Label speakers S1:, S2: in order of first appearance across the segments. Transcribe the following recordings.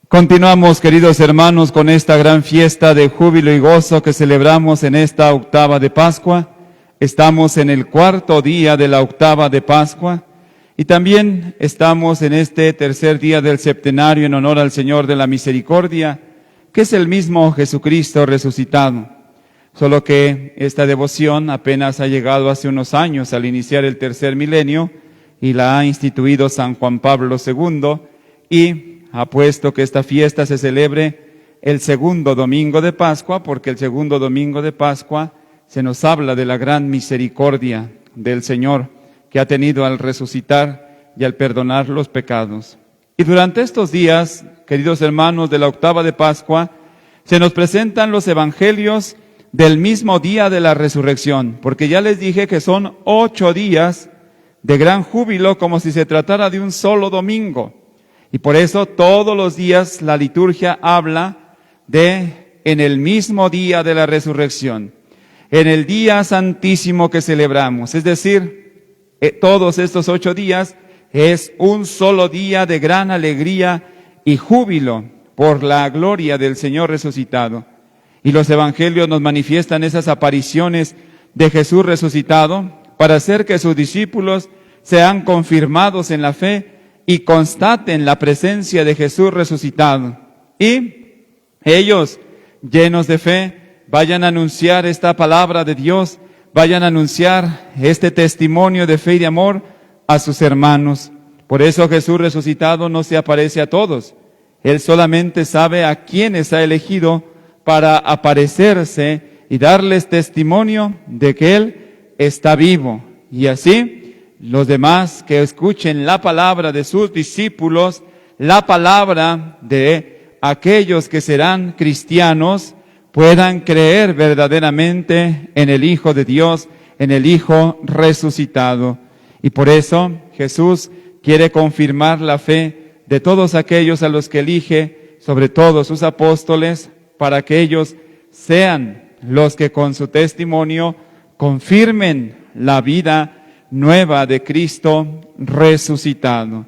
S1: Continuamos, queridos hermanos, con esta gran fiesta de júbilo y gozo que celebramos en esta octava de Pascua. Estamos en el cuarto día de la octava de Pascua y también estamos en este tercer día del septenario en honor al Señor de la Misericordia, que es el mismo Jesucristo resucitado. Solo que esta devoción apenas ha llegado hace unos años al iniciar el tercer milenio y la ha instituido San Juan Pablo II y ha puesto que esta fiesta se celebre el segundo domingo de Pascua, porque el segundo domingo de Pascua se nos habla de la gran misericordia del Señor que ha tenido al resucitar y al perdonar los pecados. Y durante estos días, queridos hermanos, de la octava de Pascua, se nos presentan los evangelios del mismo día de la resurrección, porque ya les dije que son 8 días de gran júbilo, como si se tratara de un solo domingo. Y por eso todos los días la liturgia habla de en el mismo día de la resurrección, en el día santísimo que celebramos. Es decir, todos estos 8 días es un solo día de gran alegría y júbilo por la gloria del Señor resucitado. Y los evangelios nos manifiestan esas apariciones de Jesús resucitado para hacer que sus discípulos sean confirmados en la fe y constaten la presencia de Jesús resucitado. Y ellos, llenos de fe, vayan a anunciar esta palabra de Dios, vayan a anunciar este testimonio de fe y de amor a sus hermanos. Por eso Jesús resucitado no se aparece a todos. Él solamente sabe a quienes ha elegido para aparecerse y darles testimonio de que Él está vivo. Y así, los demás que escuchen la palabra de sus discípulos, la palabra de aquellos que serán cristianos, puedan creer verdaderamente en el Hijo de Dios, en el Hijo resucitado. Y por eso Jesús quiere confirmar la fe de todos aquellos a los que elige, sobre todo sus apóstoles, para que ellos sean los que con su testimonio confirmen la vida nueva de Cristo resucitado.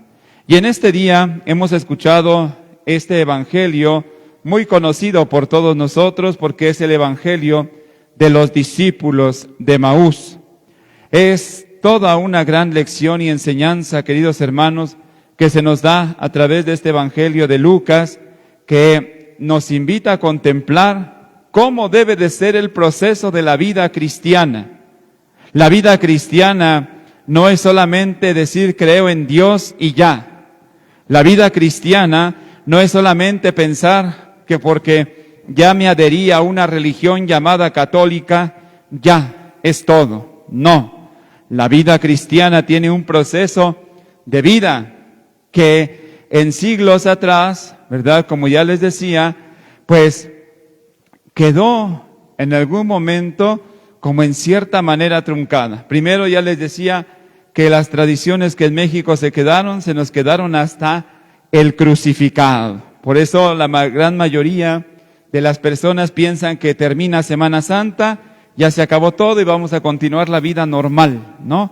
S1: Y en este día hemos escuchado este evangelio muy conocido por todos nosotros, porque es el evangelio de los discípulos de Emaús. Es toda una gran lección y enseñanza, queridos hermanos, que se nos da a través de este evangelio de Lucas, que nos invita a contemplar cómo debe de ser el proceso de la vida cristiana. La vida cristiana no es solamente decir creo en Dios y ya. La vida cristiana no es solamente pensar que porque ya me adherí a una religión llamada católica, ya es todo. No. La vida cristiana tiene un proceso de vida que en siglos atrás, ¿verdad? Como ya les decía, pues quedó en algún momento como en cierta manera truncada. Primero ya les decía que las tradiciones que en México se nos quedaron hasta el crucificado. Por eso la gran mayoría de las personas piensan que termina Semana Santa, ya se acabó todo y vamos a continuar la vida normal, ¿no?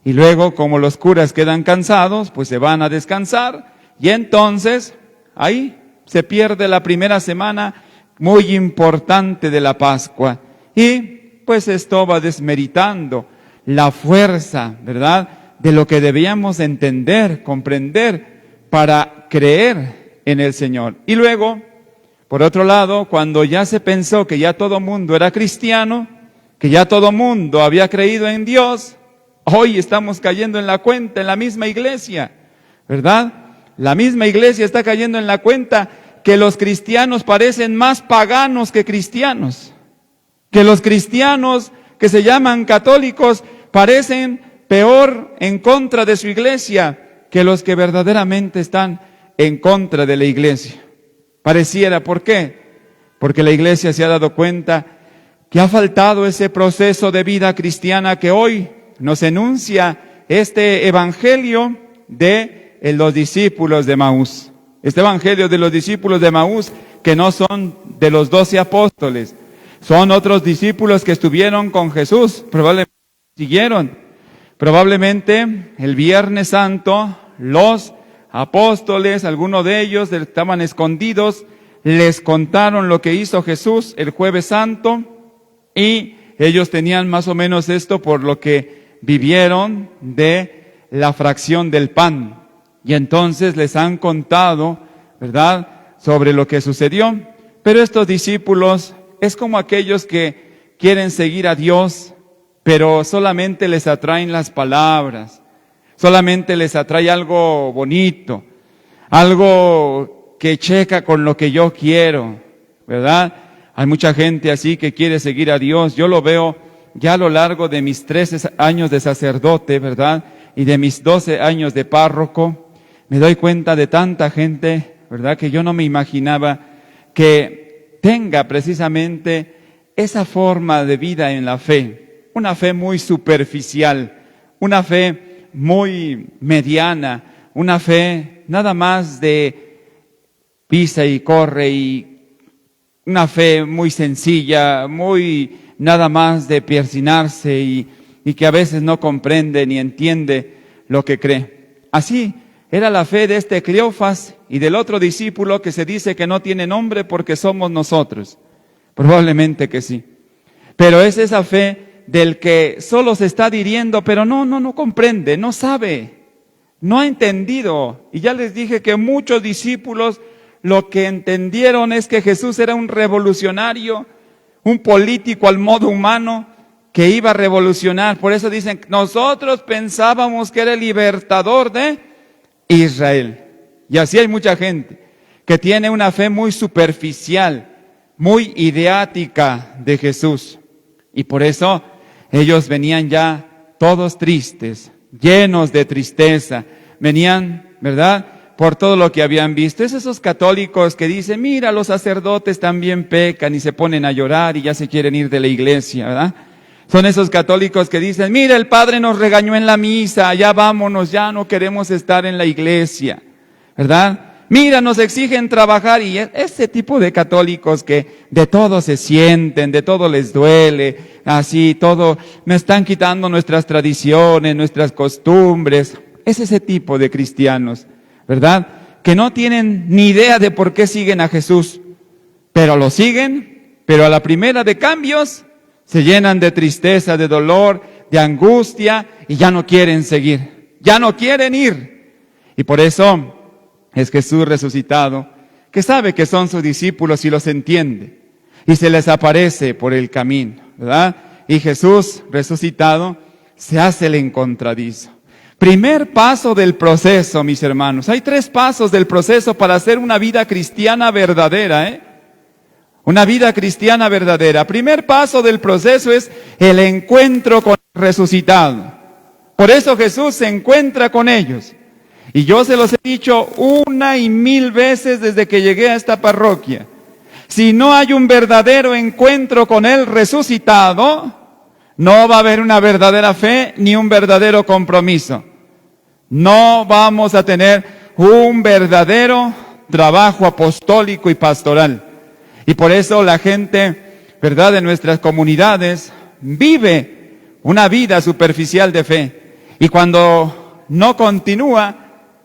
S1: Y luego, como los curas quedan cansados, pues se van a descansar y entonces ahí se pierde la primera semana muy importante de la Pascua. Y pues esto va desmeritando la fuerza, ¿verdad?, de lo que debíamos entender, comprender para creer en el Señor. Y luego, por otro lado, cuando ya se pensó que ya todo mundo era cristiano, que ya todo mundo había creído en Dios, hoy estamos cayendo en la cuenta en la misma iglesia, ¿verdad? La misma iglesia está cayendo en la cuenta que los cristianos parecen más paganos que cristianos. Que los cristianos que se llaman católicos parecen peor en contra de su iglesia que los que verdaderamente están en contra de la iglesia. Pareciera, ¿por qué? Porque la iglesia se ha dado cuenta que ha faltado ese proceso de vida cristiana que hoy nos enuncia este evangelio de los discípulos de Emaús. Este evangelio de los discípulos de Emaús, que no son de los 12 apóstoles, son otros discípulos que estuvieron con Jesús, probablemente siguieron. Probablemente el Viernes Santo los apóstoles, algunos de ellos estaban escondidos, les contaron lo que hizo Jesús el Jueves Santo y ellos tenían más o menos esto por lo que vivieron de la fracción del pan. Y entonces les han contado, ¿verdad?, sobre lo que sucedió. Pero estos discípulos es como aquellos que quieren seguir a Dios, pero solamente les atraen las palabras, solamente les atrae algo bonito, algo que checa con lo que yo quiero, ¿verdad? Hay mucha gente así que quiere seguir a Dios. Yo lo veo ya a lo largo de mis 13 años de sacerdote, ¿verdad?, y de mis 12 años de párroco. Me doy cuenta de tanta gente, ¿verdad?, que yo no me imaginaba que tenga precisamente esa forma de vida en la fe. Una fe muy superficial, una fe muy mediana, una fe nada más de pisa y corre, y una fe muy sencilla, muy nada más de persinarse y que a veces no comprende ni entiende lo que cree. Así era la fe de este Cleofas y del otro discípulo que se dice que no tiene nombre porque somos nosotros. Probablemente que sí. Pero es esa fe del que solo se está diriendo, pero no comprende, no sabe, no ha entendido. Y ya les dije que muchos discípulos lo que entendieron es que Jesús era un revolucionario, un político al modo humano que iba a revolucionar. Por eso dicen, nosotros pensábamos que era el libertador de Israel. Y así hay mucha gente que tiene una fe muy superficial, muy ideática de Jesús. Y por eso ellos venían ya todos tristes, llenos de tristeza. Venían, ¿verdad?, por todo lo que habían visto. Es esos católicos que dicen, mira, los sacerdotes también pecan y se ponen a llorar y ya se quieren ir de la iglesia, ¿verdad? Son esos católicos que dicen, mira, el padre nos regañó en la misa, ya vámonos, ya no queremos estar en la iglesia, ¿verdad? Mira, nos exigen trabajar. Y ese tipo de católicos que de todo se sienten, de todo les duele, así, todo, me están quitando nuestras tradiciones, nuestras costumbres. Es ese tipo de cristianos, ¿verdad?, que no tienen ni idea de por qué siguen a Jesús, pero lo siguen, pero a la primera de cambios se llenan de tristeza, de dolor, de angustia y ya no quieren seguir, ya no quieren ir. Y por eso es Jesús resucitado, que sabe que son sus discípulos y los entiende, y se les aparece por el camino, ¿verdad? Y Jesús resucitado se hace el encontradizo. Primer paso del proceso, mis hermanos. Hay 3 pasos del proceso para hacer una vida cristiana verdadera, Una vida cristiana verdadera. Primer paso del proceso es el encuentro con el resucitado. Por eso Jesús se encuentra con ellos. Y yo se los he dicho 1 y 1000 veces desde que llegué a esta parroquia. Si no hay un verdadero encuentro con el resucitado, no va a haber una verdadera fe ni un verdadero compromiso. No vamos a tener un verdadero trabajo apostólico y pastoral. Y por eso la gente, ¿verdad?, de nuestras comunidades vive una vida superficial de fe. Y cuando no continúa,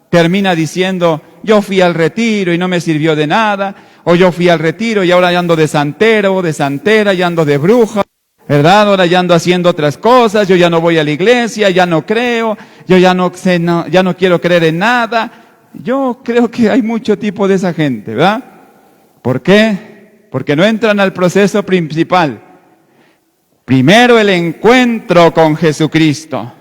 S1: termina diciendo, yo fui al retiro y no me sirvió de nada, o yo fui al retiro y ahora ya ando de santero o de santera, ya ando de bruja, ¿verdad? Ahora ya ando haciendo otras cosas, yo ya no voy a la iglesia, ya no creo, yo ya no sé, ya no quiero creer en nada. Yo creo que hay mucho tipo de esa gente, ¿verdad? ¿Por qué? Porque no entran al proceso principal. Primero el encuentro con Jesucristo.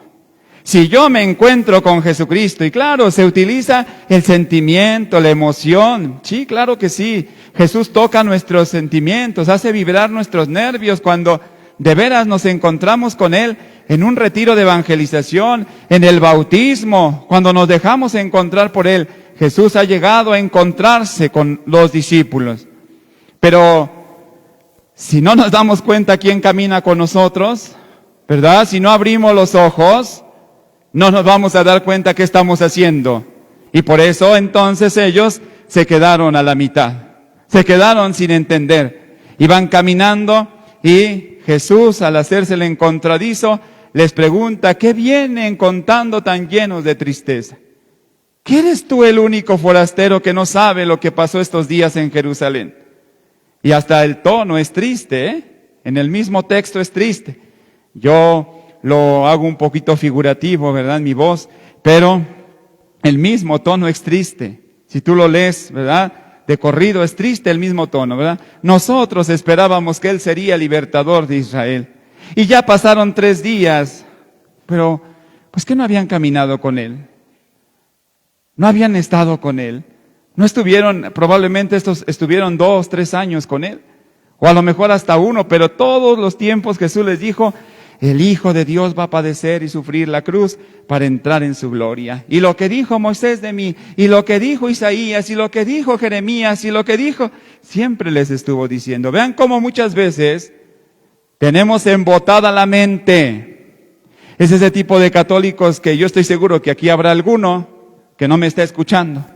S1: Si yo me encuentro con Jesucristo, y claro, se utiliza el sentimiento, la emoción, sí, claro que sí. Jesús toca nuestros sentimientos, hace vibrar nuestros nervios cuando de veras nos encontramos con Él en un retiro de evangelización, en el bautismo, cuando nos dejamos encontrar por Él. Jesús ha llegado a encontrarse con los discípulos. Pero si no nos damos cuenta quién camina con nosotros, ¿verdad? Si no abrimos los ojos, no nos vamos a dar cuenta qué estamos haciendo. Y por eso entonces ellos se quedaron a la mitad. Se quedaron sin entender. Iban caminando y Jesús, al hacerse el encontradizo, les pregunta, ¿qué vienen contando tan llenos de tristeza? ¿Que eres tú el único forastero que no sabe lo que pasó estos días en Jerusalén? Y hasta el tono es triste, ¿eh? En el mismo texto es triste. Yo lo hago un poquito figurativo, ¿verdad? Mi voz, pero el mismo tono es triste. Si tú lo lees, ¿verdad? De corrido es triste el mismo tono, ¿verdad? Nosotros esperábamos que Él sería el libertador de Israel. Y ya pasaron 3 días, pero pues que no habían caminado con Él. No habían estado con Él. No estuvieron, probablemente estos estuvieron 2, 3 años con Él. O a lo mejor hasta 1, pero todos los tiempos Jesús les dijo, el Hijo de Dios va a padecer y sufrir la cruz para entrar en su gloria. Y lo que dijo Moisés de mí, y lo que dijo Isaías, y lo que dijo Jeremías, y lo que dijo, siempre les estuvo diciendo. Vean cómo muchas veces tenemos embotada la mente. Es ese tipo de católicos que yo estoy seguro que aquí habrá alguno que no me está escuchando,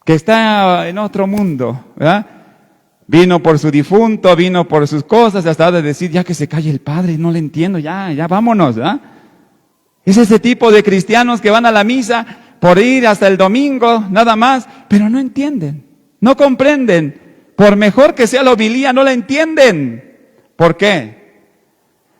S1: que está en otro mundo, ¿verdad? Vino por su difunto, vino por sus cosas, hasta de decir, ya que se calle el padre, no le entiendo, ya vámonos, ¿verdad? Es ese tipo de cristianos que van a la misa por ir hasta el domingo, nada más, pero no entienden, no comprenden. Por mejor que sea la homilía, no la entienden. ¿Por qué?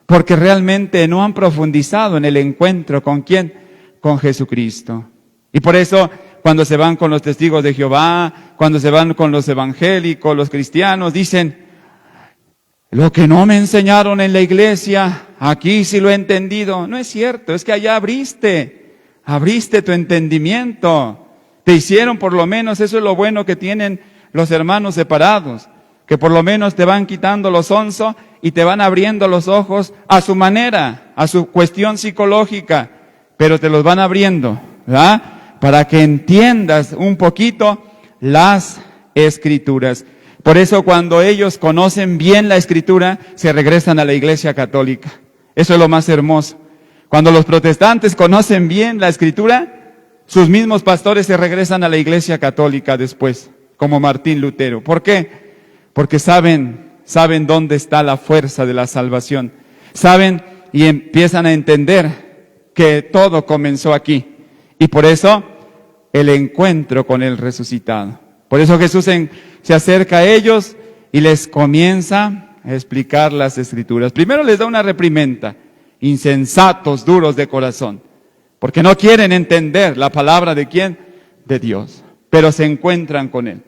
S1: Porque realmente no han profundizado en el encuentro ¿con quién? Con Jesucristo. Y por eso, cuando se van con los testigos de Jehová, cuando se van con los evangélicos, los cristianos, dicen, lo que no me enseñaron en la iglesia, aquí sí lo he entendido. No es cierto, es que allá abriste tu entendimiento. Te hicieron por lo menos, eso es lo bueno que tienen los hermanos separados, que por lo menos te van quitando los onzos y te van abriendo los ojos a su manera, a su cuestión psicológica, pero te los van abriendo, ¿verdad? Para que entiendas un poquito las Escrituras. Por eso cuando ellos conocen bien la Escritura, se regresan a la Iglesia Católica. Eso es lo más hermoso. Cuando los protestantes conocen bien la Escritura, sus mismos pastores se regresan a la Iglesia Católica después, como Martín Lutero. ¿Por qué? Porque saben dónde está la fuerza de la salvación. Saben y empiezan a entender que todo comenzó aquí. Y por eso, el encuentro con el resucitado. Por eso Jesús se acerca a ellos y les comienza a explicar las Escrituras. Primero les da una reprimenda, insensatos, duros de corazón, porque no quieren entender la palabra de ¿quién? De Dios. Pero se encuentran con Él.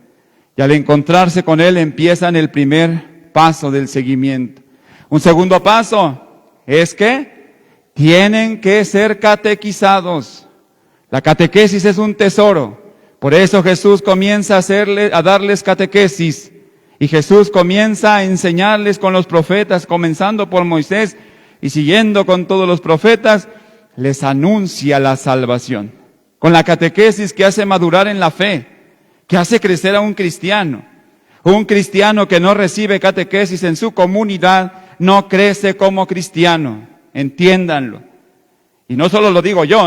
S1: Y al encontrarse con Él empiezan el primer paso del seguimiento. Un segundo paso es que tienen que ser catequizados. La catequesis es un tesoro. Por eso Jesús comienza a darles catequesis. Y Jesús comienza a enseñarles con los profetas, comenzando por Moisés y siguiendo con todos los profetas, les anuncia la salvación. Con la catequesis que hace madurar en la fe, que hace crecer a un cristiano. Un cristiano que no recibe catequesis en su comunidad, no crece como cristiano. Entiéndanlo. Y no solo lo digo yo,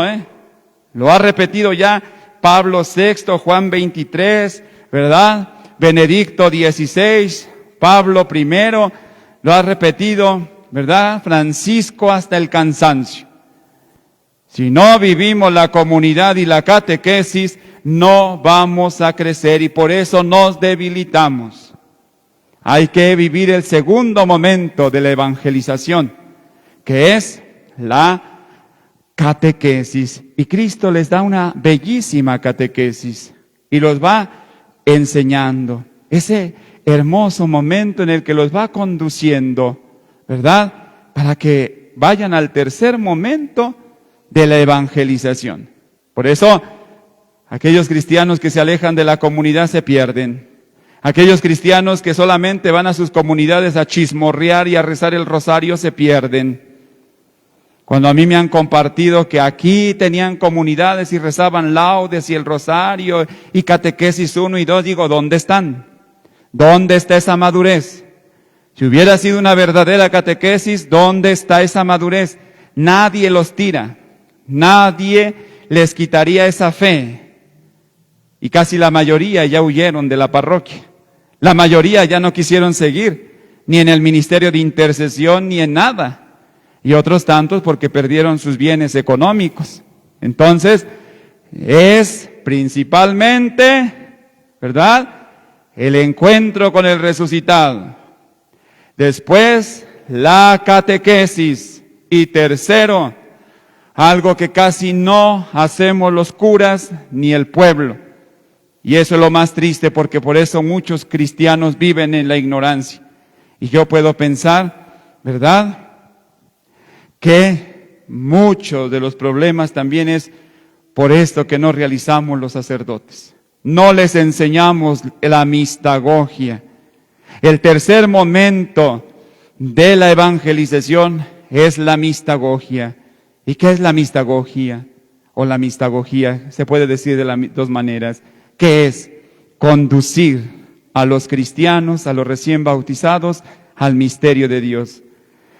S1: lo ha repetido ya Pablo VI, Juan 23, ¿verdad? Benedicto XVI, Pablo I, lo ha repetido, ¿verdad? Francisco hasta el cansancio. Si no vivimos la comunidad y la catequesis, no vamos a crecer y por eso nos debilitamos. Hay que vivir el segundo momento de la evangelización, que es la catequesis. Y Cristo les da una bellísima catequesis y los va enseñando. Ese hermoso momento en el que los va conduciendo, ¿verdad? Para que vayan al tercer momento de la evangelización. Por eso, aquellos cristianos que se alejan de la comunidad se pierden. Aquellos cristianos que solamente van a sus comunidades a chismorrear y a rezar el rosario se pierden. Cuando a mí me han compartido que aquí tenían comunidades y rezaban laudes y el rosario y catequesis 1 y 2, digo, ¿dónde están? ¿Dónde está esa madurez? Si hubiera sido una verdadera catequesis, ¿dónde está esa madurez? Nadie los tira, nadie les quitaría esa fe. Y casi la mayoría ya huyeron de la parroquia. La mayoría ya no quisieron seguir, ni en el ministerio de intercesión, ni en nada. Y otros tantos porque perdieron sus bienes económicos. Entonces, es principalmente, ¿verdad?, el encuentro con el resucitado. Después, la catequesis. Y tercero, algo que casi no hacemos los curas ni el pueblo. Y eso es lo más triste, porque por eso muchos cristianos viven en la ignorancia. Y yo puedo pensar, ¿verdad?, que muchos de los problemas también es por esto que no realizamos los sacerdotes. No les enseñamos la mistagogia. El tercer momento de la evangelización es la mistagogia. ¿Y qué es la mistagogia? O la mistagogía, se puede decir de las dos maneras, que es conducir a los cristianos, a los recién bautizados, al misterio de Dios.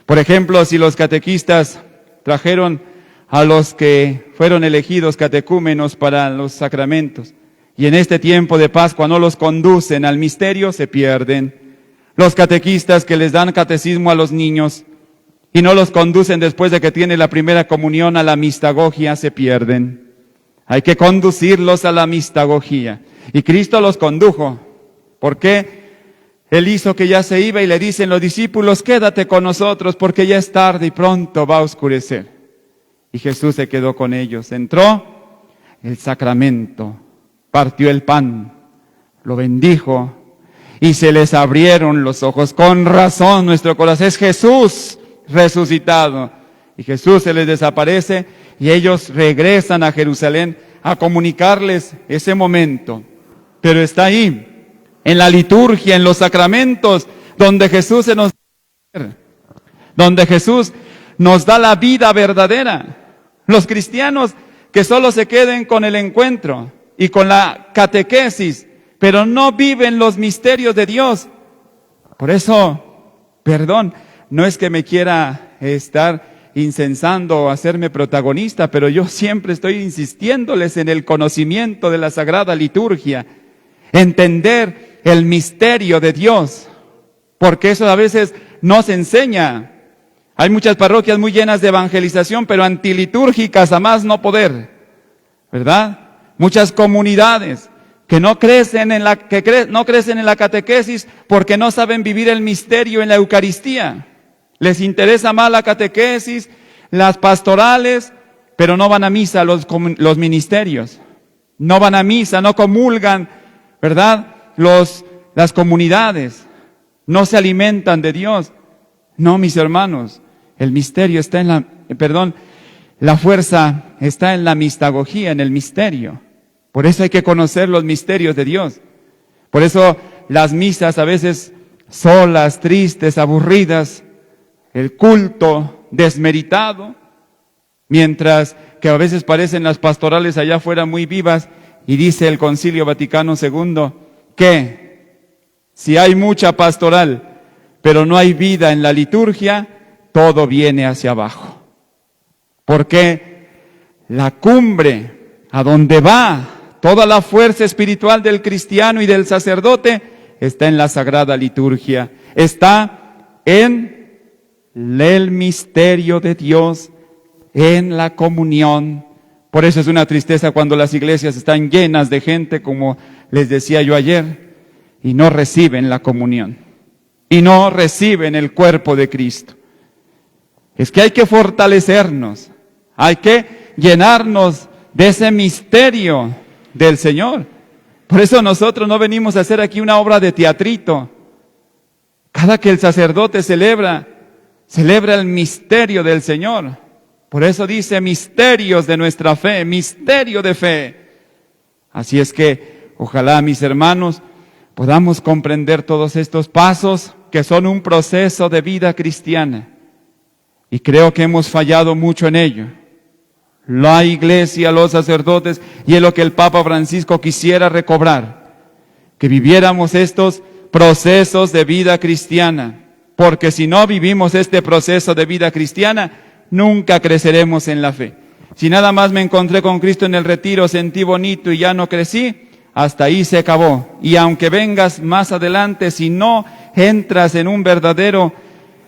S1: Por ejemplo, si los catequistas trajeron a los que fueron elegidos catecúmenos para los sacramentos, y en este tiempo de Pascua no los conducen al misterio, se pierden. Los catequistas que les dan catecismo a los niños y no los conducen después de que tiene la primera comunión a la mistagogia, se pierden. Hay que conducirlos a la mistagogia. Y Cristo los condujo. ¿Por qué? Él hizo que ya se iba y le dicen los discípulos, quédate con nosotros porque ya es tarde y pronto va a oscurecer. Y Jesús se quedó con ellos. Entró el sacramento, partió el pan, lo bendijo y se les abrieron los ojos. Con razón nuestro corazón es Jesús resucitado. Y Jesús se les desaparece y ellos regresan a Jerusalén a comunicarles ese momento. Pero está ahí, en la liturgia, en los sacramentos, donde Jesús nos da la vida verdadera. Los cristianos que solo se queden con el encuentro y con la catequesis, pero no viven los misterios de Dios. Por eso, perdón, no es que me quiera estar incensando o hacerme protagonista, pero yo siempre estoy insistiéndoles en el conocimiento de la Sagrada Liturgia, entender el misterio de Dios, porque eso a veces no se enseña. Hay muchas parroquias muy llenas de evangelización, pero antilitúrgicas a más no poder, ¿verdad? Muchas comunidades que no crecen en la catequesis porque no saben vivir el misterio en la Eucaristía. Les interesa más la catequesis, las pastorales, pero no van a misa los ministerios. No van a misa, no comulgan, ¿verdad?, las comunidades. No se alimentan de Dios. No, mis hermanos, el misterio está la fuerza está en la mistagogía, en el misterio. Por eso hay que conocer los misterios de Dios. Por eso las misas a veces solas, tristes, aburridas, el culto desmeritado, mientras que a veces parecen las pastorales allá afuera muy vivas, y dice el Concilio Vaticano II que si hay mucha pastoral, pero no hay vida en la liturgia, todo viene hacia abajo. Porque la cumbre, a donde va toda la fuerza espiritual del cristiano y del sacerdote, está en la Sagrada Liturgia, está en el misterio de Dios, en la comunión. Por eso es una tristeza cuando las iglesias están llenas de gente, como les decía yo ayer, y no reciben la comunión, y no reciben el cuerpo de Cristo. Es que hay que fortalecernos, hay que llenarnos de ese misterio del Señor. Por eso nosotros no venimos a hacer aquí una obra de teatrito. Cada que el sacerdote celebra el misterio del Señor. Por eso dice misterios de nuestra fe, misterio de fe. Así es que ojalá, mis hermanos, podamos comprender todos estos pasos que son un proceso de vida cristiana. Y creo que hemos fallado mucho en ello. La iglesia, los sacerdotes, y es lo que el Papa Francisco quisiera recobrar, que viviéramos estos procesos de vida cristiana, porque si no vivimos este proceso de vida cristiana, nunca creceremos en la fe. Si nada más me encontré con Cristo en el retiro, sentí bonito y ya no crecí, hasta ahí se acabó. Y aunque vengas más adelante, si no entras en un verdadero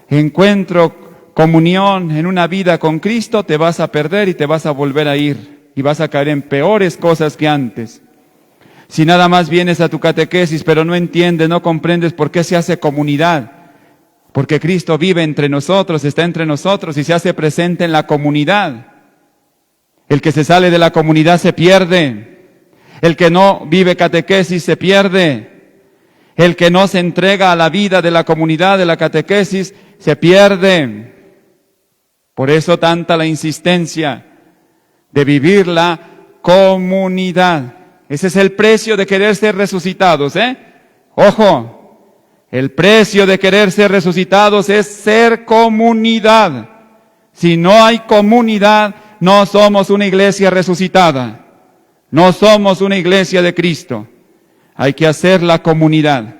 S1: encuentro, comunión, en una vida con Cristo, te vas a perder y te vas a volver a ir. y vas a caer en peores cosas que antes. Si nada más vienes a tu catequesis, pero no entiendes, no comprendes por qué se hace comunidad. Porque Cristo vive entre nosotros, está entre nosotros y se hace presente en la comunidad. El que se sale de la comunidad se pierde. El que no vive catequesis se pierde. El que no se entrega a la vida de la comunidad, de la catequesis, se pierde. Por eso tanta la insistencia de vivir la comunidad. Ese es el precio de querer ser resucitados, Ojo, el precio de querer ser resucitados es ser comunidad. Si no hay comunidad, no somos una iglesia resucitada. No somos una iglesia de Cristo. Hay que hacer la comunidad.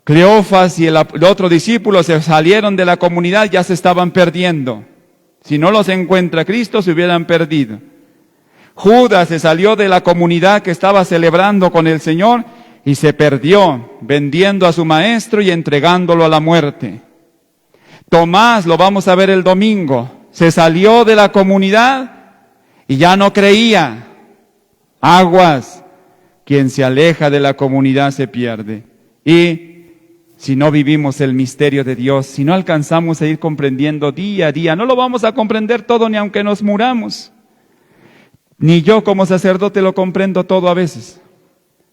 S1: Cleofas y el otro discípulo se salieron de la comunidad, ya se estaban perdiendo. Si no los encuentra Cristo, se hubieran perdido. Judas se salió de la comunidad que estaba celebrando con el Señor y se perdió, vendiendo a su maestro y entregándolo a la muerte. Tomás, lo vamos a ver el domingo, se salió de la comunidad y ya no creía. Aguas, quien se aleja de la comunidad se pierde. Y si no vivimos el misterio de Dios, si no alcanzamos a ir comprendiendo día a día, no lo vamos a comprender todo ni aunque nos muramos. Ni yo como sacerdote lo comprendo todo a veces,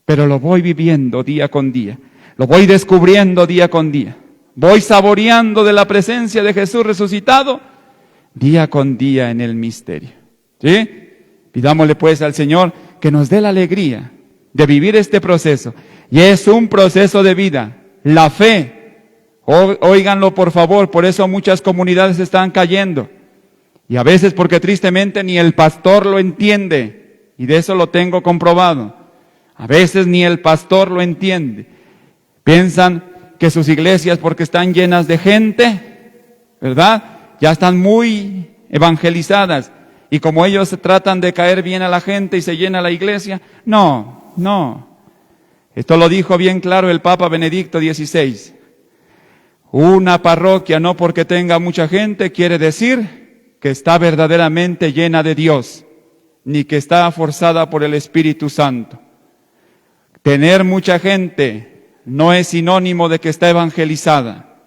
S1: pero lo voy viviendo día con día, lo voy descubriendo día con día, voy saboreando de la presencia de Jesús resucitado día con día en el misterio. ¿Sí? Pidámosle pues al Señor que nos dé la alegría de vivir este proceso, y es un proceso de vida, la fe. Óiganlo por favor, por eso muchas comunidades están cayendo. Y a veces porque tristemente ni el pastor lo entiende, y de eso lo tengo comprobado. A veces ni el pastor lo entiende. Piensan que sus iglesias, porque están llenas de gente, ¿verdad?, ya están muy evangelizadas, y como ellos tratan de caer bien a la gente y se llena la iglesia, no. Esto lo dijo bien claro el Papa Benedicto XVI. Una parroquia no porque tenga mucha gente quiere decir que está verdaderamente llena de Dios, ni que está forzada por el Espíritu Santo. Tener mucha gente no es sinónimo de que está evangelizada.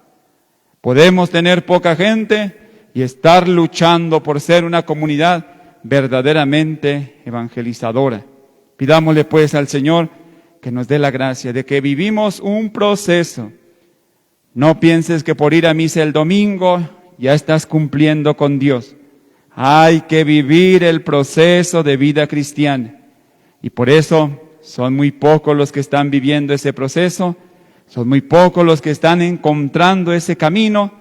S1: Podemos tener poca gente y estar luchando por ser una comunidad verdaderamente evangelizadora. Pidámosle pues al Señor que nos dé la gracia de que vivimos un proceso. No pienses que por ir a misa el domingo ya estás cumpliendo con Dios. Hay que vivir el proceso de vida cristiana. Y por eso son muy pocos los que están viviendo ese proceso, son muy pocos los que están encontrando ese camino,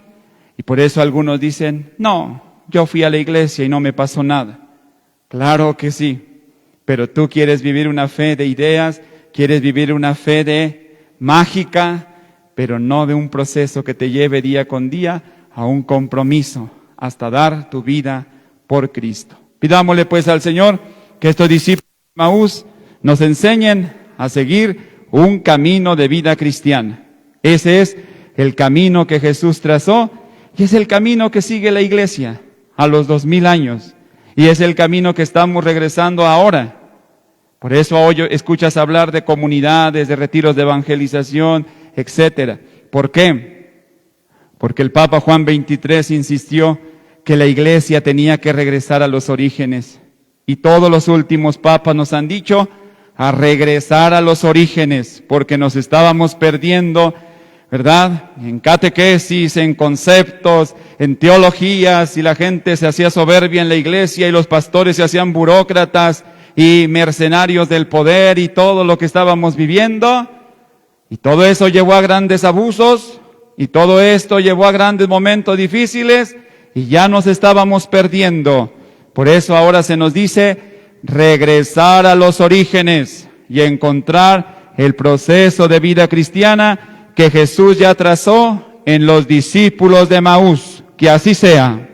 S1: y por eso algunos dicen, no, yo fui a la iglesia y no me pasó nada. Claro que sí, pero tú quieres vivir una fe de ideas, quieres vivir una fe de mágica, pero no de un proceso que te lleve día con día a un compromiso, hasta dar tu vida por Cristo. Pidámosle pues al Señor que estos discípulos de Maús nos enseñen a seguir un camino de vida cristiana. Ese es el camino que Jesús trazó y es el camino que sigue la iglesia a los 2000 años. Y es el camino que estamos regresando ahora. Por eso hoy escuchas hablar de comunidades, de retiros de evangelización, etcétera. ¿Por qué? Porque el Papa Juan XXIII insistió que la iglesia tenía que regresar a los orígenes. Y todos los últimos papas nos han dicho a regresar a los orígenes, porque nos estábamos perdiendo, ¿verdad?, en catequesis, en conceptos, en teologías, y la gente se hacía soberbia en la iglesia, y los pastores se hacían burócratas y mercenarios del poder, y todo lo que estábamos viviendo, y todo eso llevó a grandes abusos, y todo esto llevó a grandes momentos difíciles, y ya nos estábamos perdiendo. Por eso ahora se nos dice regresar a los orígenes y encontrar el proceso de vida cristiana que Jesús ya trazó en los discípulos de Maús. Que así sea.